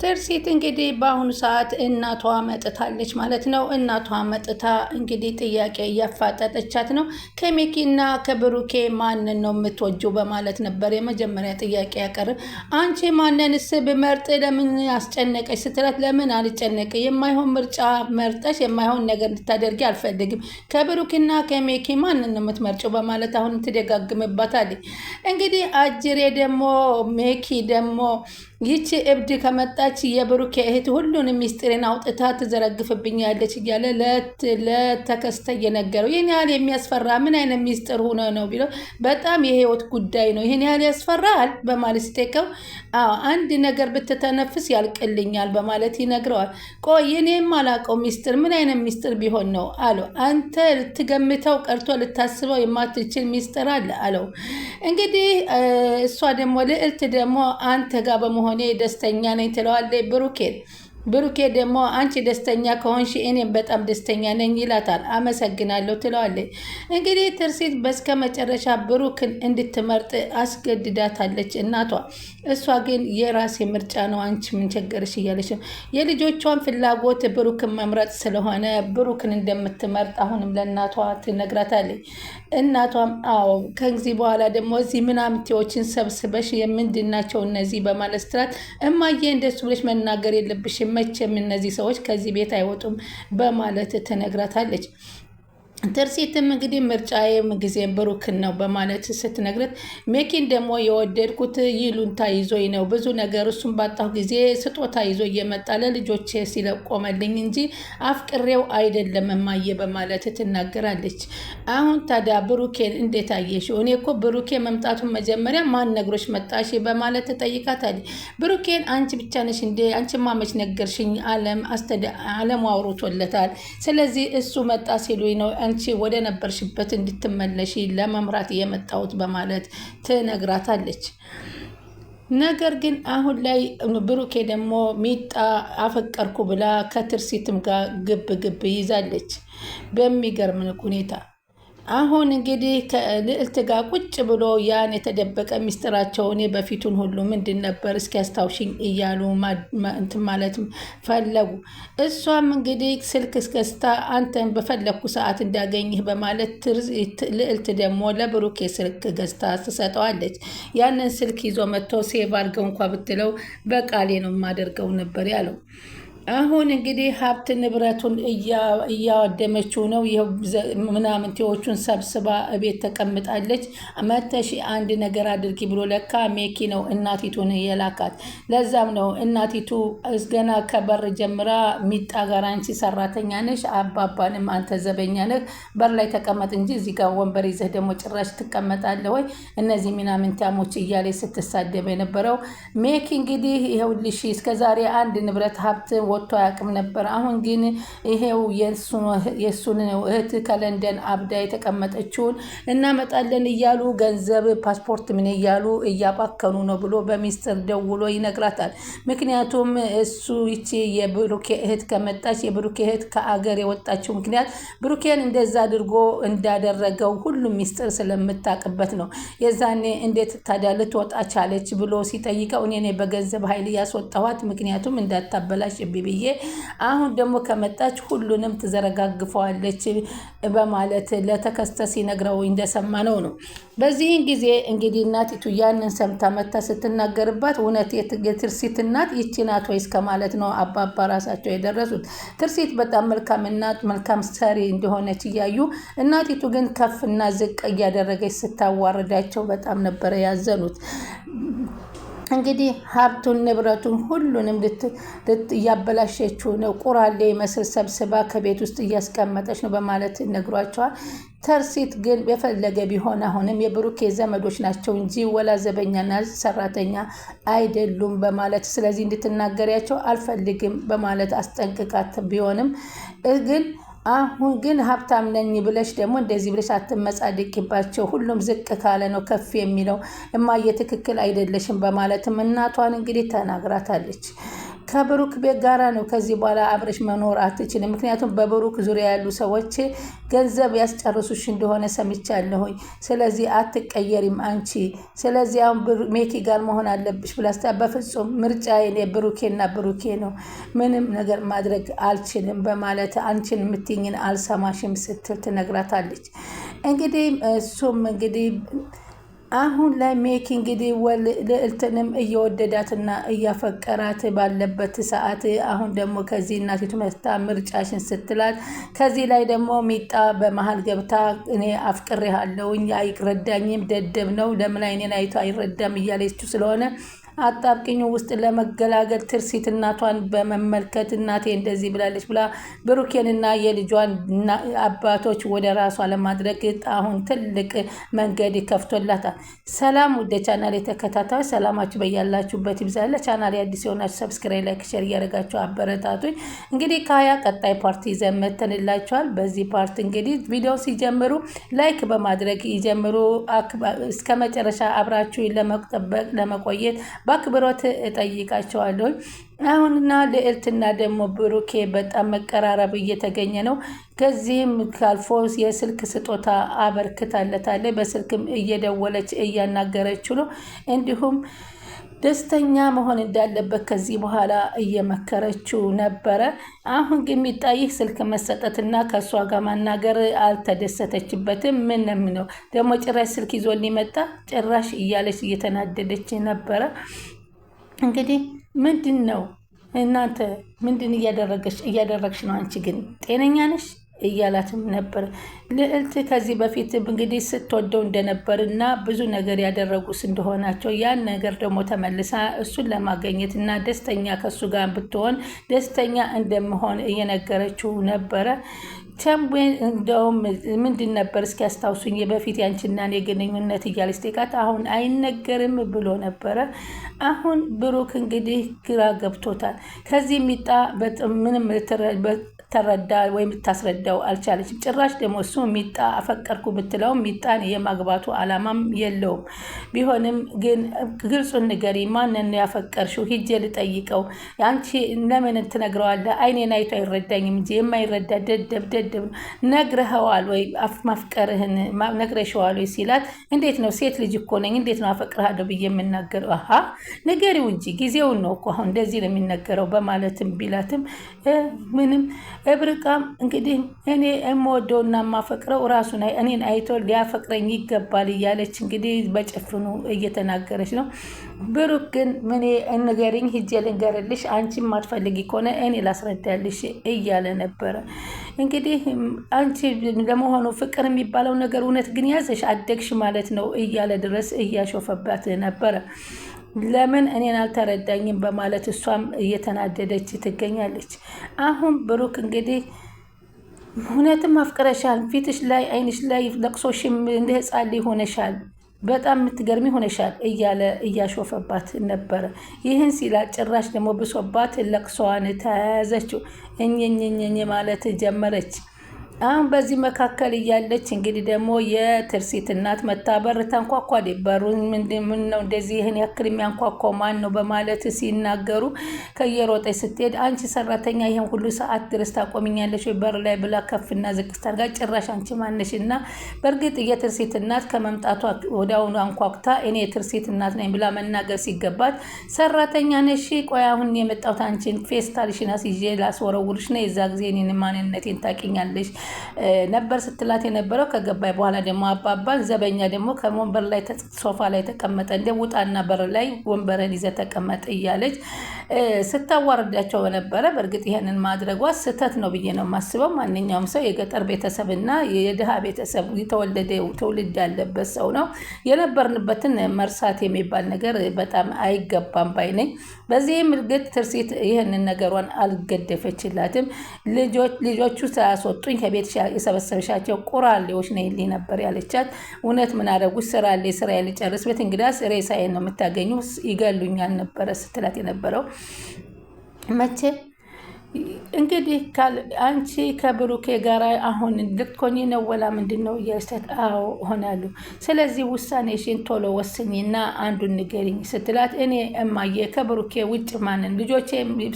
ትርሲት እንግዲህ በአሁኑ ሰዓት እናቷ መጥታለች ማለት ነው። እናቷ መጥታ እንግዲህ ጥያቄ እያፋጠጠቻት ነው። ከሜኪና ከብሩኬ ማንን ነው የምትወጂው በማለት ነበር የመጀመሪያ ጥያቄ ያቀርብ። አንቺ ማንንስ ብመርጥ ለምን ያስጨነቀች ስትላት፣ ለምን አልጨነቅ የማይሆን ምርጫ መርጠሽ የማይሆን ነገር እንድታደርጊ አልፈልግም። ከብሩኬና ከሜኪ ማንን ነው የምትመርጪው በማለት አሁን ትደጋግምባታለች። እንግዲህ አጅሬ ደግሞ ሜኪ ደግሞ ይቺ እብድ ከመጣች የብሩኬ እህት ሁሉንም ሚስጥሬን አውጥታ ትዘረግፍብኛለች እያለ ለተከስተ እየነገረው፣ ይህን ያህል የሚያስፈራ ምን አይነት ሚስጥር ሆነ ነው ቢለው፣ በጣም የህይወት ጉዳይ ነው፣ ይህን ያህል ያስፈራል በማለት ሲጠይቀው፣ አንድ ነገር ብትተነፍስ ያልቅልኛል በማለት ይነግረዋል። ቆይ እኔም አላውቀው ሚስጥር ምን አይነት ሚስጥር ቢሆን ነው አለው። አንተ ልትገምተው ቀርቶ ልታስበው የማትችል ሚስጥር አለ አለው። እንግዲህ እሷ ደግሞ ልዕልት ደግሞ አንተ ጋር በመሆን እኔ ደስተኛ ነኝ ትለዋለች ብሩኬን። ብሩኬ ደግሞ አንቺ ደስተኛ ከሆንሽ እኔም በጣም ደስተኛ ነኝ ይላታል። አመሰግናለሁ ትለዋለች። እንግዲህ ትርሲት በስከ መጨረሻ ብሩክን እንድትመርጥ አስገድዳታለች እናቷ። እሷ ግን የራሴ ምርጫ ነው አንቺ ምን ቸገርሽ እያለች ነው። የልጆቿን ፍላጎት ብሩክን መምረጥ ስለሆነ ብሩክን እንደምትመርጥ አሁንም ለእናቷ ትነግራታለች። እናቷም አዎ ከዚህ በኋላ ደግሞ እዚህ ምናምንቴዎችን ሰብስበሽ የምንድናቸው እነዚህ በማለት ስትላት፣ እማዬ እንደሱ ብለሽ መናገር የለብሽም መቼም እነዚህ ሰዎች ከዚህ ቤት አይወጡም በማለት ትነግራታለች። ትርሲትም እንግዲህ ምርጫዬ ጊዜም ብሩክን ነው በማለት ስትነግረት፣ ሜኪን ደግሞ የወደድኩት ይሉንታ ይዞኝ ነው ብዙ ነገር እሱም ባጣሁ ጊዜ ስጦታ ይዞ እየመጣ ለልጆቼ ሲለቆመልኝ እንጂ አፍቅሬው አይደለም እማዬ በማለት ትናገራለች። አሁን ታዲያ ብሩኬን እንዴት አየሽው? እኔ እኮ ብሩኬ መምጣቱን መጀመሪያ ማን ነግሮች መጣሽ በማለት ትጠይቃታለች። ብሩኬን አንቺ ብቻ ነሽ እንዴ? አንቺማ መች ነገርሽኝ? አለም አውርቶለታል። ስለዚህ እሱ መጣ ሲሉኝ ነው አንቺ ወደ ነበርሽበት እንድትመለሺ ለመምራት የመጣሁት በማለት ትነግራታለች። ነገር ግን አሁን ላይ ብሩኬ ደግሞ ሚጣ አፈቀርኩ ብላ ከትርሲትም ጋር ግብ ግብ ይዛለች በሚገርም ሁኔታ። አሁን እንግዲህ ከልዕልት ጋር ቁጭ ብሎ ያን የተደበቀ ሚስጥራቸውን በፊቱን ሁሉ ምንድን ነበር እስኪ ያስታውሽኝ እያሉ እንትን ማለት ፈለጉ። እሷም እንግዲህ ስልክ እስከስታ አንተን በፈለግኩ ሰዓት እንዳገኝህ በማለት ልዕልት ደግሞ ለብሩኬ ስልክ ገዝታ ትሰጠዋለች። ያንን ስልክ ይዞ መጥቶ ሴቭ አድርገው እንኳ ብትለው በቃሌ ነው የማደርገው ነበር ያለው። አሁን እንግዲህ ሀብት ንብረቱን እያወደመችው ነው። ምናምንቴዎቹን ሰብስባ እቤት ተቀምጣለች። መተሽ አንድ ነገር አድርጊ ብሎ ለካ ሜኪ ነው እናቲቱን የላካት። ለዛም ነው እናቲቱ ገና ከበር ጀምራ ሚጣ ጋር አንቺ ሰራተኛ ነሽ፣ አባባንም አንተ ዘበኛ ነህ፣ በር ላይ ተቀመጥ እንጂ እዚህ ጋር ወንበር ይዘህ ደግሞ ጭራሽ ትቀመጣለህ ወይ? እነዚህ ምናምንታሞች እያለች ስትሳደብ የነበረው ሜኪ እንግዲህ ይኸውልሽ እስከዛሬ አንድ ንብረት ሀብት ወጥቶ አያውቅም ነበር። አሁን ግን ይሄው የሱን እህት ከለንደን አብዳ የተቀመጠችውን እናመጣለን እያሉ ገንዘብ ፓስፖርት ምን እያሉ እያባከኑ ነው ብሎ በሚስጥር ደውሎ ይነግራታል። ምክንያቱም እሱ ይቺ የብሩኬ እህት ከመጣች የብሩኬ እህት ከአገር የወጣችው ምክንያት ብሩኬን እንደዛ አድርጎ እንዳደረገው ሁሉም ሚስጥር ስለምታውቅበት ነው። የዛኔ እንዴት ታዲያ ልትወጣ ቻለች ብሎ ሲጠይቀው እኔ በገንዘብ ኃይል ያስወጣኋት ምክንያቱም እንዳታበላሽ ብዬ አሁን ደግሞ ከመጣች ሁሉንም ትዘረጋግፈዋለች በማለት ለተከስተ ሲነግረው እንደሰማ ነው። በዚህን ጊዜ እንግዲህ እናቲቱ ያንን ሰምታ መታ ስትናገርባት እውነት የትርሲት እናት ይቺ ናት ወይስ ከማለት ነው አባባ ራሳቸው የደረሱት። ትርሲት በጣም መልካም እናት መልካም ሰሪ እንደሆነች እያዩ እናቲቱ ግን ከፍና ዝቅ እያደረገች ስታዋርዳቸው በጣም ነበረ ያዘኑት። እንግዲህ ሀብቱን ንብረቱን ሁሉንም እያበላሸችው ነው። ቁራሌ መስል ሰብስባ ከቤት ውስጥ እያስቀመጠች ነው በማለት ነግሯቸዋል። ትርሲት ግን የፈለገ ቢሆን አሁንም የብሩኬ ዘመዶች ናቸው እንጂ ወላ ዘበኛና ሰራተኛ አይደሉም በማለት ስለዚህ እንድትናገሪያቸው አልፈልግም በማለት አስጠንቅቃት ቢሆንም ግን አሁን ግን ሀብታም ነኝ ብለሽ ደግሞ እንደዚህ ብለሽ አትመጻደቂባቸው፣ ሁሉም ዝቅ ካለ ነው ከፍ የሚለው፣ እማዬ ትክክል አይደለሽም በማለትም እናቷን እንግዲህ ተናግራታለች። ከብሩክ ቤት ጋራ ነው። ከዚህ በኋላ አብረሽ መኖር አትችልም። ምክንያቱም በብሩክ ዙሪያ ያሉ ሰዎች ገንዘብ ያስጨርሱሽ እንደሆነ ሰምቻለሁኝ። ስለዚህ አትቀየሪም አንቺ። ስለዚህ አሁን ሜኪ ጋር መሆን አለብሽ ብላስታ በፍጹም ምርጫ የኔ ብሩኬና ብሩኬ ነው። ምንም ነገር ማድረግ አልችልም በማለት አንቺን የምትይኝን አልሰማሽም ስትል ትነግራታለች። እንግዲህ እሱም እንግዲህ አሁን ላይ ሜኪ እንግዲህ ልዕልትንም እየወደዳትና እያፈቀራት ባለበት ሰዓት አሁን ደግሞ ከዚህ እናቲቱ መታ ምርጫሽን ስትላት ከዚህ ላይ ደግሞ ሚጣ በመሀል ገብታ እኔ አፍቅሬሃለሁኝ አይረዳኝም፣ ደደብ ነው፣ ለምን አይኔን አይቶ አይረዳም እያለችው ስለሆነ አጣብቂኙ ውስጥ ለመገላገል ትርሲት እናቷን በመመልከት እናቴ እንደዚህ ብላለች ብላ ብሩኬንና የልጇን አባቶች ወደ ራሷ ለማድረግ አሁን ትልቅ መንገድ ከፍቶላታል። ሰላም ወደ ቻናል የተከታታዮች ሰላማችሁ በያላችሁበት ይብዛል። ቻናል አዲስ የሆናችሁ ሰብስክራይብ፣ ላይክ፣ ሼር እያደረጋችሁ አበረታቱኝ። እንግዲህ ከሀያ ቀጣይ ፓርቲ ይዘን መጥተንላችኋል። በዚህ ፓርቲ እንግዲህ ቪዲዮ ሲጀምሩ ላይክ በማድረግ ይጀምሩ። እስከ መጨረሻ አብራችሁ ለመቆየት በአክብሮት እጠይቃቸዋለሁ። አሁንና ልዕልትና ደግሞ ብሩኬ በጣም መቀራረብ እየተገኘ ነው። ከዚህም ካልፎ የስልክ ስጦታ አበርክታለታለች። በስልክም እየደወለች እያናገረችው ነው። እንዲሁም ደስተኛ መሆን እንዳለበት ከዚህ በኋላ እየመከረችው ነበረ። አሁን ግን የሚጣይህ ስልክ መሰጠትና ከእሷ ጋር ማናገር አልተደሰተችበትም። ምንም ነው ደግሞ ጭራሽ ስልክ ይዞ ሊመጣ ጭራሽ እያለች እየተናደደች ነበረ። እንግዲህ ምንድን ነው እናንተ ምንድን እያደረግሽ ነው? አንቺ ግን ጤነኛ ነሽ እያላትም ነበር። ልዕልት ከዚህ በፊት እንግዲህ ስትወደው እንደነበር እና ብዙ ነገር ያደረጉስ እንደሆናቸው ያን ነገር ደግሞ ተመልሳ እሱን ለማገኘት እና ደስተኛ ከሱ ጋር ብትሆን ደስተኛ እንደምሆን እየነገረችው ነበረ። ቸምዌን እንደውም ምንድን ነበር እስኪ ያስታውሱኝ በፊት ያንቺና እኔ ግንኙነት እያለች ጠይቃት፣ አሁን አይነገርም ብሎ ነበረ። አሁን ብሩክ እንግዲህ ግራ ገብቶታል። ከዚህ የሚጣ ምንም ተረዳ ወይም ታስረዳው አልቻለችም። ጭራሽ ደግሞ እሱ ሚጣ አፈቀርኩ ብትለው ሚጣን የማግባቱ አላማም የለውም። ቢሆንም ግን ግልጹን ንገሪ፣ ማንን ያፈቀርሽው? ሂጄ ልጠይቀው። አንቺ ለምን ትነግረዋለህ? አይኔን አይቶ አይረዳኝም እንጂ የማይረዳ ደደብ ነው። ነግረኸዋል ወይ? ማፍቀርህን ነግረሽዋል ወይ ሲላት፣ እንዴት ነው ሴት ልጅ እኮ ነኝ፣ እንዴት ነው አፈቅርሃለሁ ብዬ የምናገረው? አሀ ንገሪው እንጂ ጊዜውን ነው እኮ አሁን እንደዚህ ነው የሚነገረው በማለትም ቢላትም ምንም እብርቃም እንግዲህ እኔ የምወደውና የማፈቅረው ራሱን እኔን አይቶ ሊያፈቅረኝ ይገባል እያለች እንግዲህ በጭፍኑ እየተናገረች ነው። ብሩክ ግን ምን ንገሪኝ፣ ሂጄ ልንገርልሽ፣ አንቺ ማትፈልጊ ከሆነ እኔ ላስረዳልሽ እያለ ነበረ። እንግዲህ አንቺ ለመሆኑ ፍቅር የሚባለው ነገር እውነት ግን ያዘሽ አደግሽ ማለት ነው እያለ ድረስ እያሾፈባት ነበረ። ለምን እኔን አልተረዳኝም በማለት እሷም እየተናደደች ትገኛለች። አሁን ብሩክ እንግዲህ እውነትም አፍቅረሻል፣ ፊትሽ ላይ አይንሽ ላይ ለቅሶሽም እንደ ሕፃን ልጅ ሆነሻል፣ በጣም የምትገርሚ ሆነሻል እያለ እያሾፈባት ነበረ። ይህን ሲላት ጭራሽ ደግሞ ብሶባት ለቅሶዋን ተያያዘችው። እኝኝኝኝ ማለት ጀመረች። አሁን በዚህ መካከል እያለች እንግዲህ ደግሞ የትርሲት እናት መታ በር ታንኳኳ። በሩን ምን ነው እንደዚህ ይህን ያክል የሚያንኳኳው ማን ነው በማለት ሲናገሩ ከየሮጠች ስትሄድ አንቺ ሰራተኛ ይህን ሁሉ ሰዓት ድረስ ታቆሚኛለሽ ወይ በር ላይ ብላ ከፍና ዝቅ ስታርጋ ጭራሽ አንቺ ማነሽ? እና በእርግጥ የትርሲት እናት ከመምጣቷ ወዲያውኑ አንኳኩታ እኔ የትርሲት እናት ነኝ ብላ መናገር ሲገባት ሰራተኛ ነሽ? ቆይ አሁን የመጣሁት አንቺን ፌስታልሽን አስይዤ ላስወረውርሽ ነው። የዛ ጊዜ እኔን ማንነቴን ታውቂኛለሽ ነበር ስትላት የነበረው። ከገባይ በኋላ ደግሞ አባባን ዘበኛ ደግሞ ከወንበር ላይ ሶፋ ላይ ተቀመጠ። እንደ ውጣና በር ላይ ወንበርን ይዘ ተቀመጥ እያለች ስታዋርዳቸው ነበረ። በእርግጥ ይሄንን ማድረጓ ስህተት ነው ብዬ ነው የማስበው። ማንኛውም ሰው የገጠር ቤተሰብና የድሃ ቤተሰብ የተወለደ ትውልድ ያለበት ሰው ነው። የነበርንበትን መርሳት የሚባል ነገር በጣም አይገባም ባይ ነኝ። በዚህም እርግጥ ትርሲት ይህንን ነገሯን አልገደፈችላትም። ልጆቹ ሳያስወጡኝ ከቤት የሰበሰበሻቸው ቁራሌዎች ነይልኝ ነበር ያለቻት። እውነት ምን አደረጉሽ? ስራ ልጨርስበት እንግዳስ ሬሳዬን ነው የምታገኙ፣ ይገሉኛል ነበረ ስትላት የነበረው። መቼ እንግዲህ አንቺ ከብሩኬ ጋር አሁን ልትኮኚ ነው ወላ ምንድን ነው እያልሰት? አዎ ሆናሉ። ስለዚህ ውሳኔሽን ቶሎ ወስኝና አንዱን ንገሪኝ ስትላት፣ እኔ እማዬ ከብሩኬ ውጭ ማንን ልጆቼ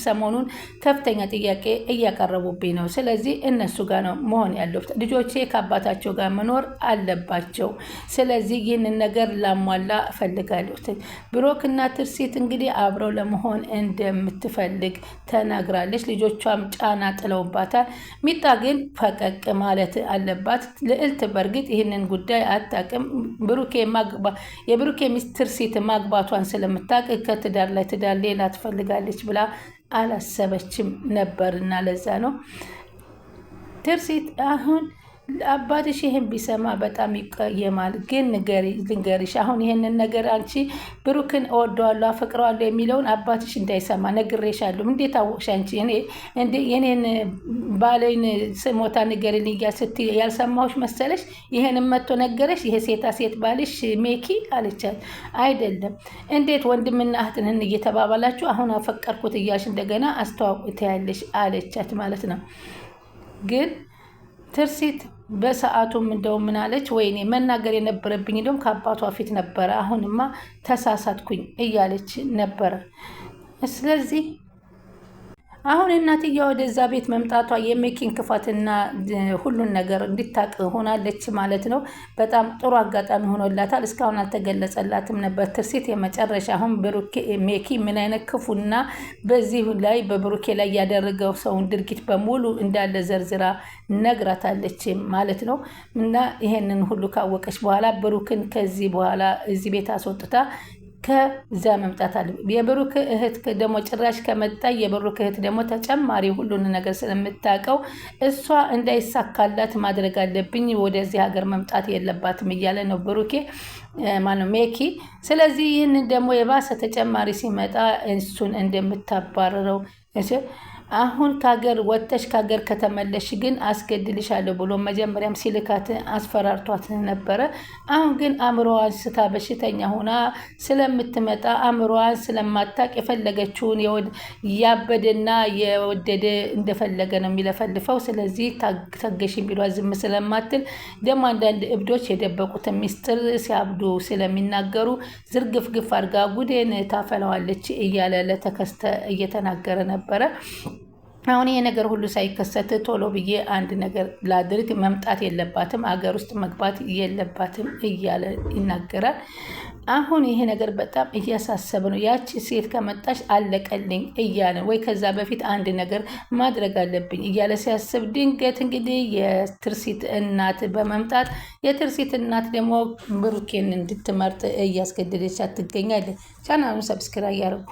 ሰሞኑን ከፍተኛ ጥያቄ እያቀረቡብኝ ነው። ስለዚህ እነሱ ጋር ነው መሆን ያለበት። ልጆቼ ከአባታቸው ጋር መኖር አለባቸው። ስለዚህ ይህንን ነገር ላሟላ እፈልጋለሁ። ብሩክና ትርሲት እንግዲህ አብረው ለመሆን እንደምትፈልግ ተናግራለች። ልጆቿም ጫና ጥለውባታል። ሚጣ ግን ፈቀቅ ማለት አለባት። ልዕልት በእርግጥ ይህንን ጉዳይ አታውቅም። የብሩኬ ሚስት ትርሲት ማግባቷን ስለምታውቅ ከትዳር ላይ ትዳር ሌላ ትፈልጋለች ብላ አላሰበችም ነበርና ለዛ ነው ትርሲት አሁን አባትሽ ይህን ቢሰማ በጣም ይቀየማል። ግን ልንገርሽ፣ አሁን ይህንን ነገር አንቺ ብሩክን እወደዋለሁ አፈቅረዋለሁ የሚለውን አባትሽ እንዳይሰማ ነግሬሻለሁ። እንዴት አወቅሽ አንቺ? የኔን ባሌን ስሞታ ንገሪልኝ ስትይ ያልሰማሁሽ መሰለሽ? ይህንን መጥቶ ነገረሽ? ይሄ ሴታ ሴት ባልሽ ሜኪ አለቻት። አይደለም እንዴት ወንድምና እህትንን እየተባባላችሁ አሁን አፈቀርኩት እያልሽ እንደገና አስተዋውቁታያለሽ አለቻት ማለት ነው። ግን ትርሲት በሰዓቱም እንደው ምን አለች? ወይኔ መናገር የነበረብኝ እንደውም ከአባቷ ፊት ነበረ፣ አሁንማ ተሳሳትኩኝ እያለች ነበረ። ስለዚህ አሁን እናትዬ ወደዛ ቤት መምጣቷ የሜኪን ክፋትና ሁሉን ነገር እንድታቅ ሆናለች ማለት ነው። በጣም ጥሩ አጋጣሚ ሆኖላታል። እስካሁን አልተገለጸላትም ነበር ትርሲት የመጨረሻ አሁን ሜኪ ምን አይነት ክፉና በዚህ ላይ በብሩኬ ላይ ያደረገው ሰውን ድርጊት በሙሉ እንዳለ ዘርዝራ ነግራታለች ማለት ነው። እና ይሄንን ሁሉ ካወቀች በኋላ ብሩክን ከዚህ በኋላ እዚህ ቤት አስወጥታ ከዛ መምጣት አለ። የብሩክ እህት ደግሞ ጭራሽ ከመጣ የብሩክ እህት ደግሞ ተጨማሪ ሁሉን ነገር ስለምታውቀው እሷ እንዳይሳካላት ማድረግ አለብኝ፣ ወደዚህ ሀገር መምጣት የለባትም እያለ ነው ብሩኬ ማነው ሜኪ። ስለዚህ ይህንን ደግሞ የባሰ ተጨማሪ ሲመጣ እሱን እንደምታባረረው አሁን ከሀገር ወጥተሽ ከሀገር ከተመለሽ ግን አስገድልሻለሁ ብሎ መጀመሪያም ሲልካት አስፈራርቷት ነበረ። አሁን ግን አእምሮዋን ስታ በሽተኛ ሆና ስለምትመጣ አእምሮዋን ስለማታቅ የፈለገችውን ያበደና የወደደ እንደፈለገ ነው የሚለፈልፈው። ስለዚህ ታገሽ ቢሏ ዝም ስለማትል ደግሞ አንዳንድ እብዶች የደበቁትን ሚስጥር ሲያብዱ ስለሚናገሩ ዝርግፍግፍ አድርጋ ጉዴን ታፈለዋለች እያለ ለተከስተ እየተናገረ ነበረ። አሁን ይሄ ነገር ሁሉ ሳይከሰት ቶሎ ብዬ አንድ ነገር ላድርግ፣ መምጣት የለባትም አገር ውስጥ መግባት የለባትም እያለ ይናገራል። አሁን ይሄ ነገር በጣም እያሳሰበ ነው። ያቺ ሴት ከመጣች አለቀልኝ እያለ ወይ ከዛ በፊት አንድ ነገር ማድረግ አለብኝ እያለ ሲያስብ ድንገት እንግዲህ የትርሲት እናት በመምጣት የትርሲት እናት ደግሞ ብሩኬን እንድትመርጥ እያስገደደቻት ትገኛለች። ቻናሉን ሰብስክራይብ ያደርጉ።